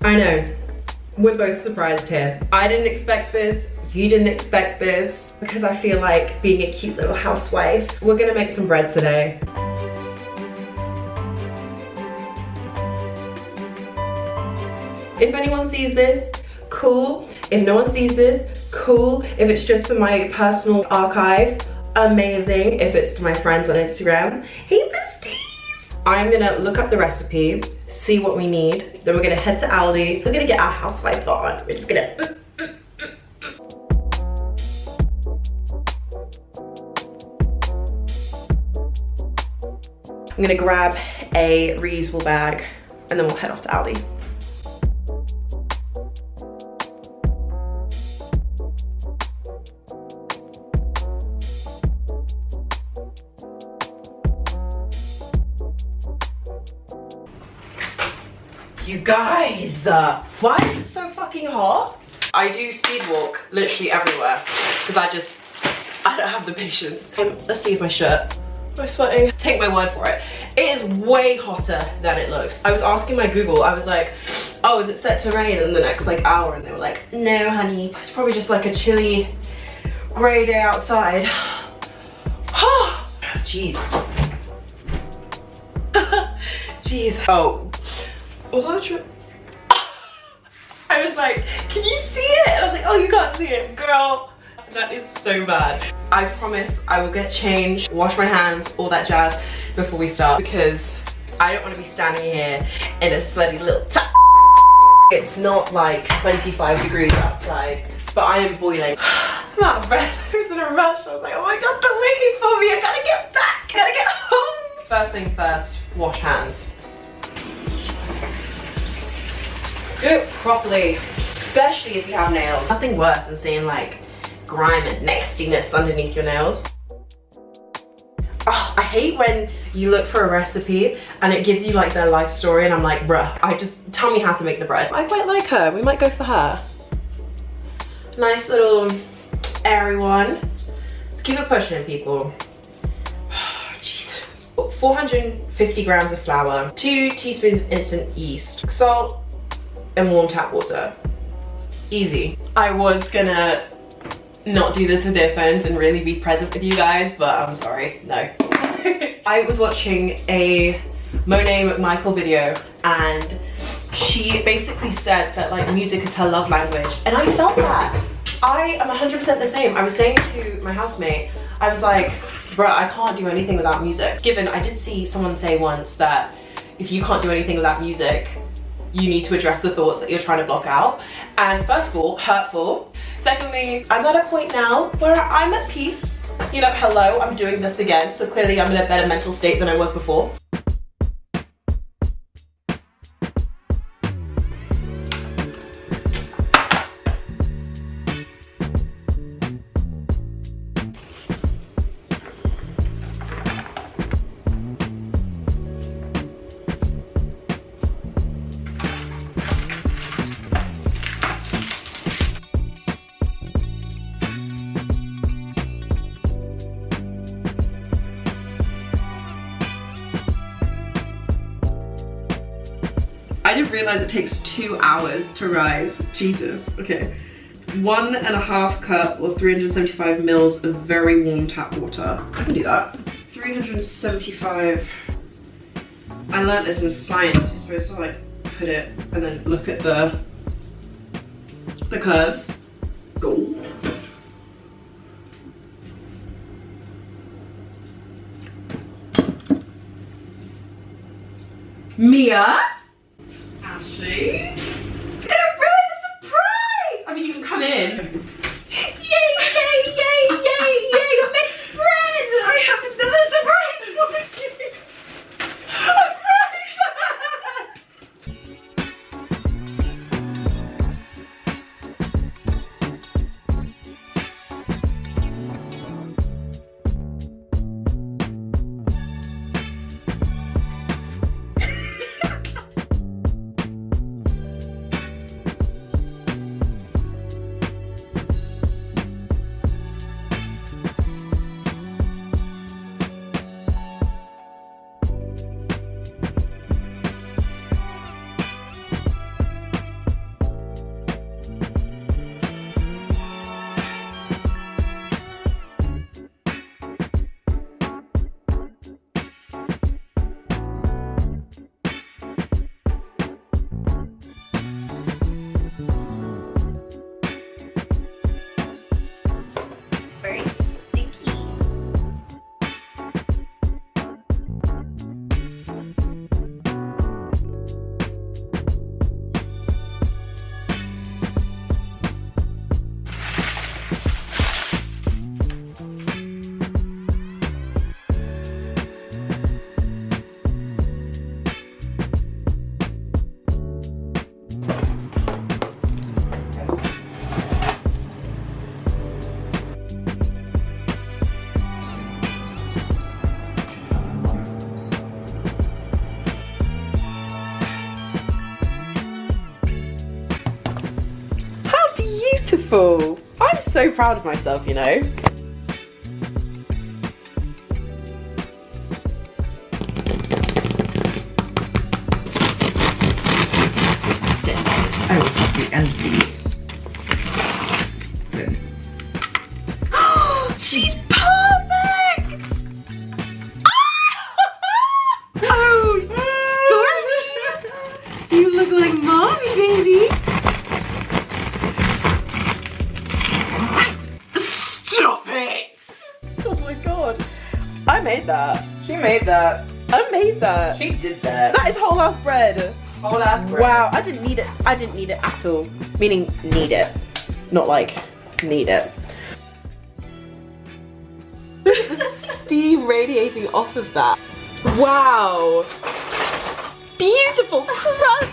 I know, we're both surprised here. I didn't expect this, you didn't expect this, because I feel like being a cute little housewife. We're gonna make some bread today. If anyone sees this, cool. If no one sees this, cool. If it's just for my personal archive, amazing. If it's to my friends on Instagram, hey besties. I'm gonna look up the recipe, see what we need. Then we're gonna head to Aldi. We're gonna get our housewife on. We're just gonna... I'm gonna grab a reusable bag and then we'll head off to Aldi. You guys, why is it so fucking hot? I do speed walk literally everywhere because I don't have the patience. Let's see if my shirt, I'm sweating. Take my word for it. It is way hotter than it looks. I was asking my Google, I was like, oh, is it set to rain in the next like hour? And they were like, no honey, it's probably just like a chilly gray day outside. Jeez. Jeez. Oh. Was that true? I was like, can you see it? I was like, oh, you can't see it, girl. That is so bad. I promise I will get changed, wash my hands, all that jazz before we start because I don't want to be standing here in a sweaty little tap. It's not like 25 degrees outside, but I am boiling. I'm out of breath. I was in a rush. I was like, oh my God, they're waiting for me. I gotta get back. I gotta get home. First things first, wash hands. Do it properly, especially if you have nails. Nothing worse than seeing like grime and nastiness underneath your nails. Oh, I hate when you look for a recipe and it gives you like their life story and I'm like, bruh, tell me how to make the bread. I quite like her, we might go for her. Nice little airy one. Let's keep it pushing, people. Oh, Jesus. 450 grams of flour, 2 teaspoons instant yeast, salt, and warm tap water. Easy. I was gonna not do this with earphones and really be present with you guys, but I'm sorry, no. I was watching a Monet McMichael video and she basically said that like music is her love language, and I felt that. I am 100% the same. I was saying to my housemate, I was like, bruh, I can't do anything without music. Given I did see someone say once that if you can't do anything without music, you need to address the thoughts that you're trying to block out. And first of all, hurtful. Secondly, I'm at a point now where I'm at peace. You know, hello, I'm doing this again. So clearly I'm in a better mental state than I was before. I didn't realize it takes 2 hours to rise. Jesus, okay. 1.5 cup or 375 mils of very warm tap water. I can do that. 375. I learned this in science. You're supposed to like put it and then look at the curves. Go. Mia? Ashley? It's gonna ruin the surprise! I mean, you can come in. Yay, yay, yay, yay, yay! I'm making bread! I have another surprise for you! I'm beautiful. I'm so proud of myself, you know. She's perfect! Oh, Stormy! You look like mommy, baby! Stop it! Oh my god. I made that. She made that. I made that. She did that. That is whole ass bread. Whole ass bread. Wow, I didn't need it. I didn't need it at all. Meaning need it. Not like need it. The steam radiating off of that. Wow. Beautiful crust.